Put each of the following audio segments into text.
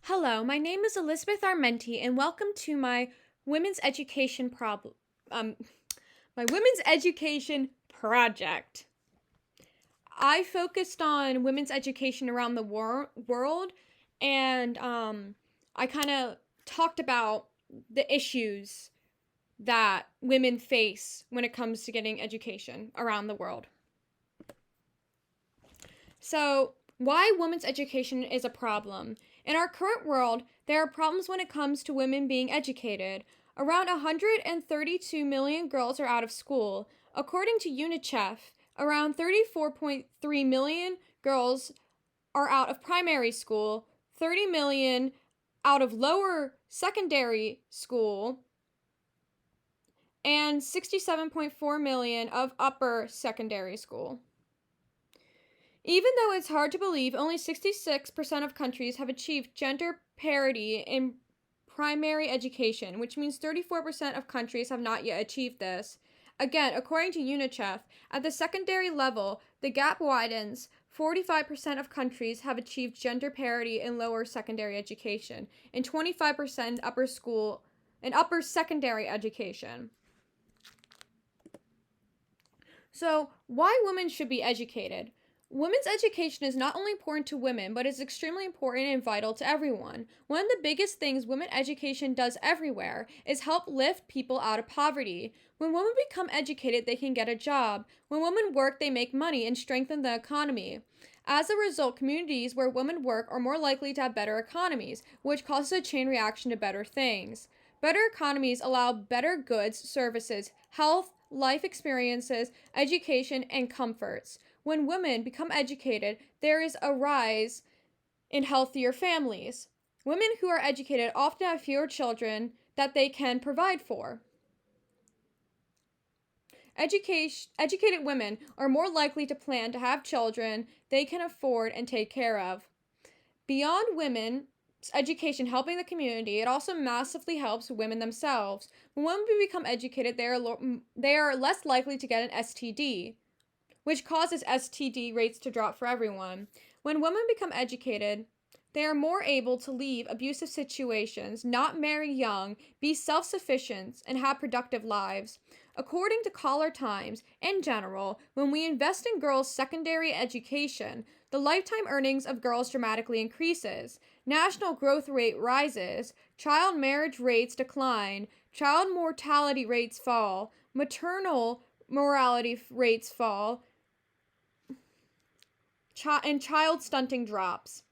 Hello, my name is Elizabeth Armenti, and welcome to my women's education um, my women's education project. I focused on women's education around the world, and I kind of talked about the issues that women face when it comes to getting education around the world. So, why women's education is a problem? In our current world, there are problems when it comes to women being educated. Around 132 million girls are out of school. According to UNICEF, around 34.3 million girls are out of primary school, 30 million out of lower secondary school, and 67.4 million of upper secondary school. Even though it's hard to believe, only 66% of countries have achieved gender parity in primary education, which means 34% of countries have not yet achieved this. Again, according to UNICEF, at the secondary level, the gap widens. 45% of countries have achieved gender parity in lower secondary education, and 25% in upper secondary education. So, why women should be educated? Women's education is not only important to women, but is extremely important and vital to everyone. One of the biggest things women education does everywhere is help lift people out of poverty. When women become educated, they can get a job. When women work, they make money and strengthen the economy. As a result, communities where women work are more likely to have better economies, which causes a chain reaction to better things. Better economies allow better goods, services, health, life experiences, education, and comforts. When women become educated, there is a rise in healthier families. Women who are educated often have fewer children that they can provide for. Educated women are more likely to plan to have children they can afford and take care of. Beyond women's education helping the community, it also massively helps women themselves. When women become educated, they are less likely to get an STD, which causes STD rates to drop for everyone. When women become educated, they are more able to leave abusive situations, not marry young, be self sufficient, and have productive lives. According to Caller Times, in general, when we invest in girls' secondary education, the lifetime earnings of girls dramatically increases. National growth rate rises, child marriage rates decline, child mortality rates fall, maternal mortality rates fall, and child stunting drops.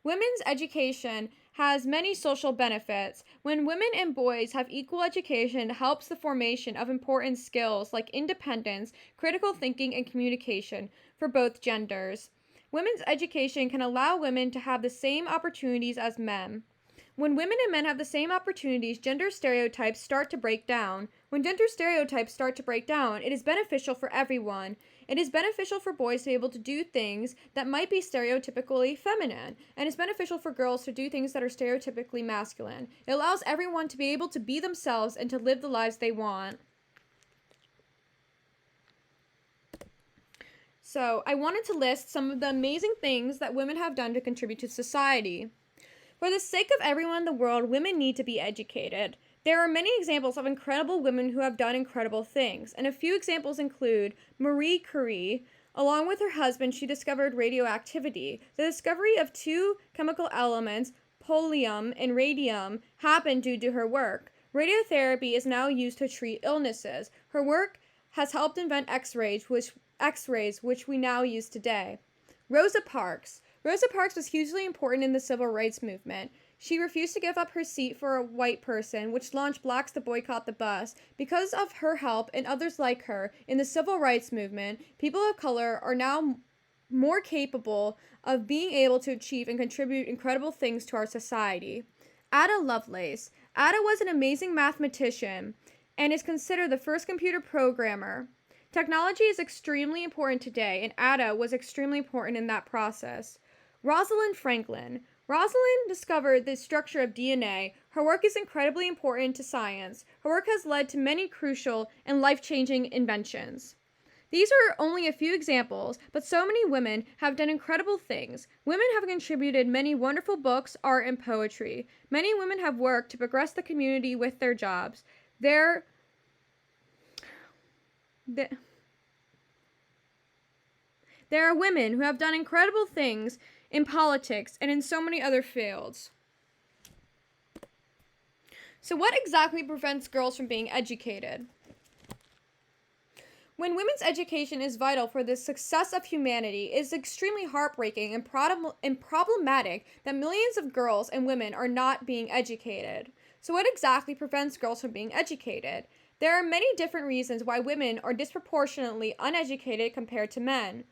Women's education has many social benefits. When women and boys have equal education, it helps the formation of important skills like independence, critical thinking, and communication for both genders. Women's education can allow women to have the same opportunities as men. When women and men have the same opportunities, gender stereotypes start to break down. When gender stereotypes start to break down, it is beneficial for everyone. It is beneficial for boys to be able to do things that might be stereotypically feminine, and it's beneficial for girls to do things that are stereotypically masculine. It allows everyone to be able to be themselves and to live the lives they want. So, I wanted to list some of the amazing things that women have done to contribute to society. For the sake of everyone in the world, women need to be educated. There are many examples of incredible women who have done incredible things, and a few examples include Marie Curie. Along with her husband, she discovered radioactivity. The discovery of two chemical elements, polonium and radium, happened due to her work. Radiotherapy is now used to treat illnesses. Her work has helped invent X-rays, which we now use today. Rosa Parks. Rosa Parks was hugely important in the civil rights movement. She refused to give up her seat for a white person, which launched blacks to boycott the bus. Because of her help and others like her in the civil rights movement, people of color are now more capable of being able to achieve and contribute incredible things to our society. Ada Lovelace. Ada was an amazing mathematician and is considered the first computer programmer. Technology is extremely important today, and Ada was extremely important in that process. Rosalind Franklin. Rosalind discovered the structure of DNA. Her work is incredibly important to science. Her work has led to many crucial and life-changing inventions. These are only a few examples, but so many women have done incredible things. Women have contributed many wonderful books, art, and poetry. Many women have worked to progress the community with their jobs. There, th- there are women who have done incredible things in politics and in so many other fields. So, what exactly prevents girls from being educated? When women's education is vital for the success of humanity, it is extremely heartbreaking and problematic that millions of girls and women are not being educated. So, what exactly prevents girls from being educated? There are many different reasons why women are disproportionately uneducated compared to men.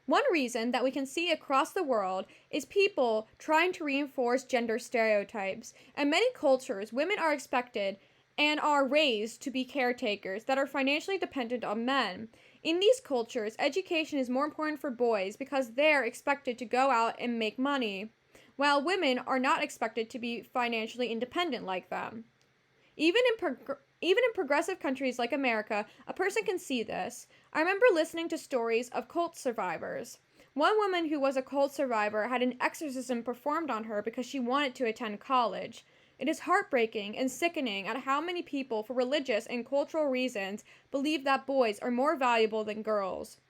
One reason that we can see across the world is people trying to reinforce gender stereotypes. In many cultures, women are expected and are raised to be caretakers that are financially dependent on men. In these cultures, education is more important for boys because they're expected to go out and make money, while women are not expected to be financially independent like them. Even in progressive countries like America, a person can see this. I remember listening to stories of cult survivors. One woman who was a cult survivor had an exorcism performed on her because she wanted to attend college. It is heartbreaking and sickening at how many people, for religious and cultural reasons, believe that boys are more valuable than girls.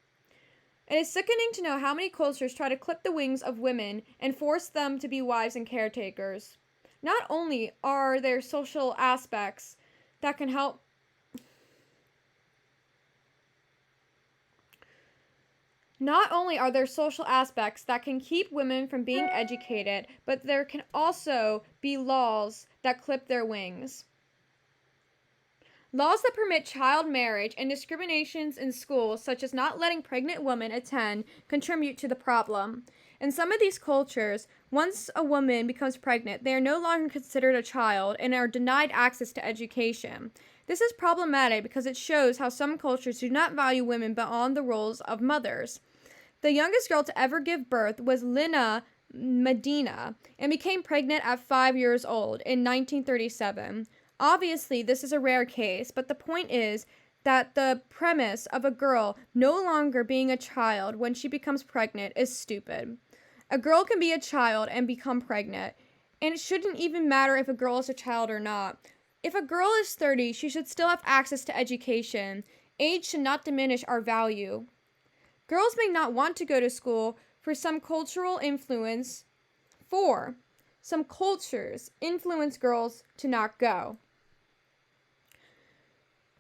It is sickening to know how many cultures try to clip the wings of women and force them to be wives and caretakers. Not only are there social aspects that can help Not only are there social aspects that can keep women from being educated, but there can also be laws that clip their wings. Laws that permit child marriage and discriminations in schools, such as not letting pregnant women attend, contribute to the problem. In some of these cultures, once a woman becomes pregnant, they are no longer considered a child and are denied access to education. This is problematic because it shows how some cultures do not value women beyond the roles of mothers. The youngest girl to ever give birth was Lina Medina and became pregnant at 5 years old in 1937. Obviously, this is a rare case, but the point is that the premise of a girl no longer being a child when she becomes pregnant is stupid. A girl can be a child and become pregnant, and it shouldn't even matter if a girl is a child or not. If a girl is 30, she should still have access to education. Age should not diminish our value. Girls may not want to go to school for some cultural influence. 4. Some cultures influence girls to not go.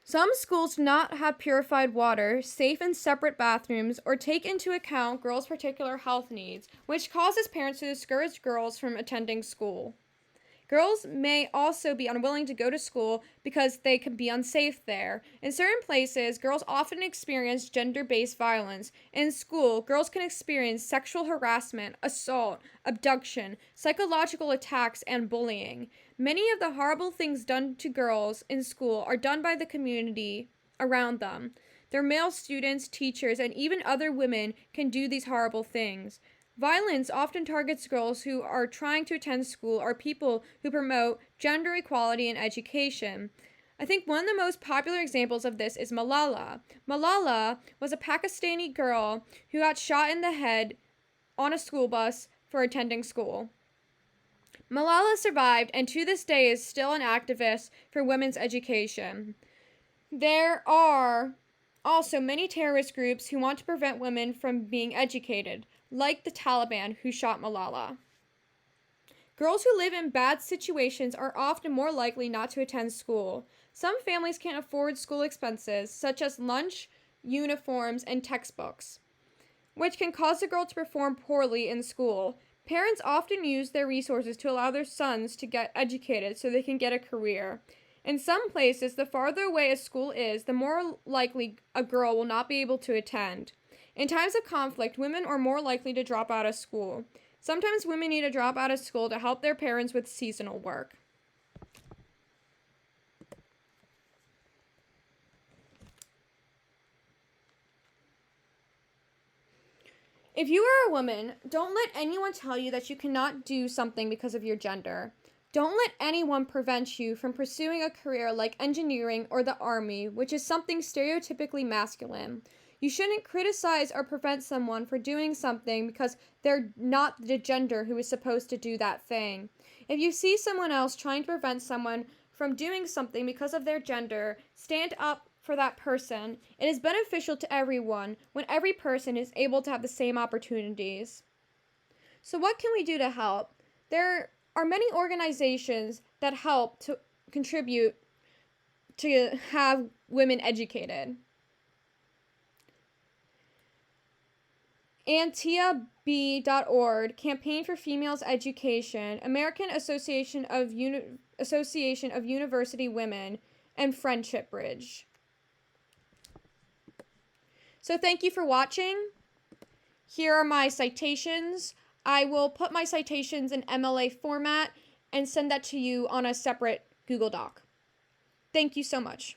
Some schools do not have purified water, safe and separate bathrooms, or take into account girls' particular health needs, which causes parents to discourage girls from attending school. Girls may also be unwilling to go to school because they can be unsafe there. In certain places, girls often experience gender-based violence. In school, girls can experience sexual harassment, assault, abduction, psychological attacks, and bullying. Many of the horrible things done to girls in school are done by the community around them. Their male students, teachers, and even other women can do these horrible things. Violence often targets girls who are trying to attend school or people who promote gender equality in education. I think one of the most popular examples of this is Malala. Malala was a Pakistani girl who got shot in the head on a school bus for attending school. Malala survived and to this day is still an activist for women's education. There are also many terrorist groups who want to prevent women from being educated, like the Taliban who shot Malala. Girls who live in bad situations are often more likely not to attend school. Some families can't afford school expenses, such as lunch, uniforms, and textbooks, which can cause a girl to perform poorly in school. Parents often use their resources to allow their sons to get educated so they can get a career. In some places, the farther away a school is, the more likely a girl will not be able to attend. In times of conflict, women are more likely to drop out of school. Sometimes women need to drop out of school to help their parents with seasonal work. If you are a woman, don't let anyone tell you that you cannot do something because of your gender. Don't let anyone prevent you from pursuing a career like engineering or the army, which is something stereotypically masculine. You shouldn't criticize or prevent someone for doing something because they're not the gender who is supposed to do that thing. If you see someone else trying to prevent someone from doing something because of their gender, stand up for that person. It is beneficial to everyone when every person is able to have the same opportunities. So, what can we do to help? There are many organizations that help to contribute to have women educated. AntiaB.org, Campaign for Females Education, American Association of University Women, and Friendship Bridge. So thank you for watching. Here are my citations. I will put my citations in MLA format and send that to you on a separate Google Doc. Thank you so much.